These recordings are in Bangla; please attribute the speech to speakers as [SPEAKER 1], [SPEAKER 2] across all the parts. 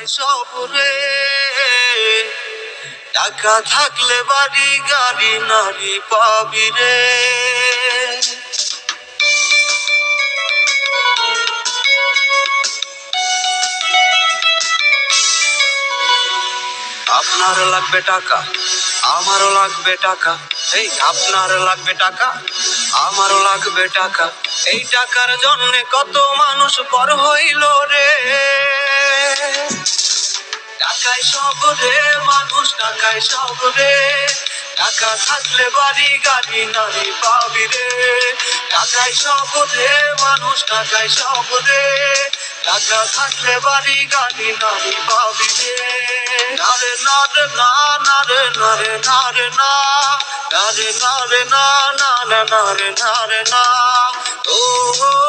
[SPEAKER 1] সবরে টাকা থাকলে বাড়ি গাড়ি নারী পাবি রে। আপনার লাগবে টাকা, আমারও লাগবে টাকা, এই আপনার লাগবে টাকা, আমারও লাগবে টাকা। এই টাকার জন্য কত মানুষ পর হইল রে। টাকায় সব রে মানুষ, টাকায় সব রে। টাকা থাকলে বাড়ি গাড়ি নারী পাবি রে। টাকায় সব রে মানুষ, টাকায় সব রে। টাকা থাকলে বাড়ি গাড়ি নারী পাবি রে। নারে নারে না, নারে নারে নারে না, নারে নারে না, না না নারে নারে না। ও ও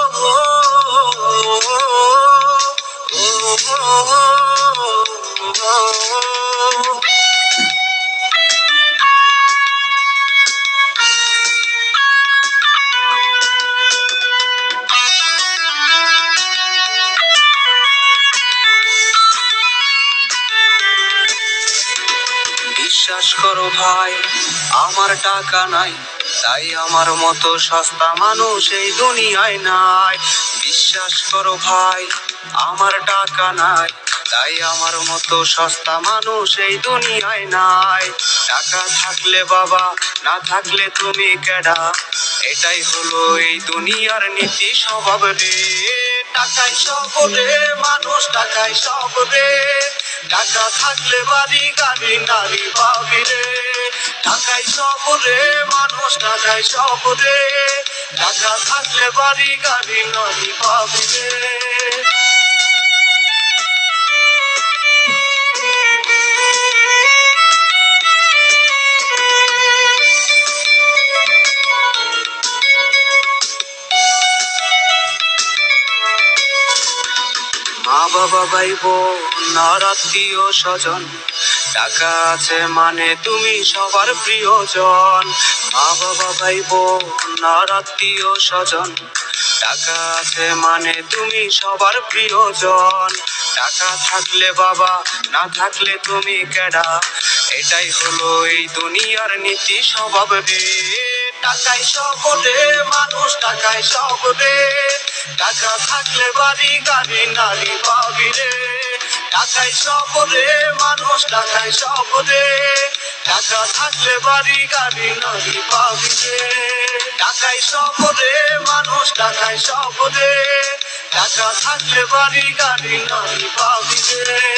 [SPEAKER 1] বিশ্বাস করো ভাই, আমার টাকা নাই, তাই আমার মতো সস্তা মানুষ এই দুনিয়ায় নাই। বিশ্বাস করো ভাই, আমার টাকা নাই, তাই আমার মতো সস্তা মানুষ এই দুনিয়ায় নাই। টাকা থাকলে বাবা, না থাকলে তুমি কেডা, এটাই হলো এই দুনিয়ার নীতি স্বভাব রে। টাকায় সব রে মানুষ, টাকায় সব রে। টাকা থাকলে বাড়ি গাড়ি নারী পাবি রে। টাকায় সব রে মানুষ, টাকায় সব রে। টাকা থাকলে বাড়ি গাড়ি নারী পাবি রে। মা বাবা ভাই বোন আর আত্মীয় স্বজন, টাকা আছে মানে তুমি সবার প্রিয়জন। মা বাবা ভাই বোন আর আত্মীয় স্বজন, টাকা আছে মানে তুমি সবার প্রিয়জন। টাকা থাকলে বাবা, না থাকলে তুমি কেডা, এটাই হলো এই দুনিয়ার নীতি স্বভাব রে। টাকায় সব রে মানুষ, টাকায় সব রে। টাকা থাকলে বাড়ি গাড়ি নারী পাবি রে। টাকায় সব রে মানুষ, টাকায় সব রে। টাকা থাকলে বাড়ি গাড়ি নারী পাবি রে। টাকায় সব রে মানুষ, টাকায় সব রে। টাকা থাকলে বাড়ি গাড়ি নারী পাবি রে।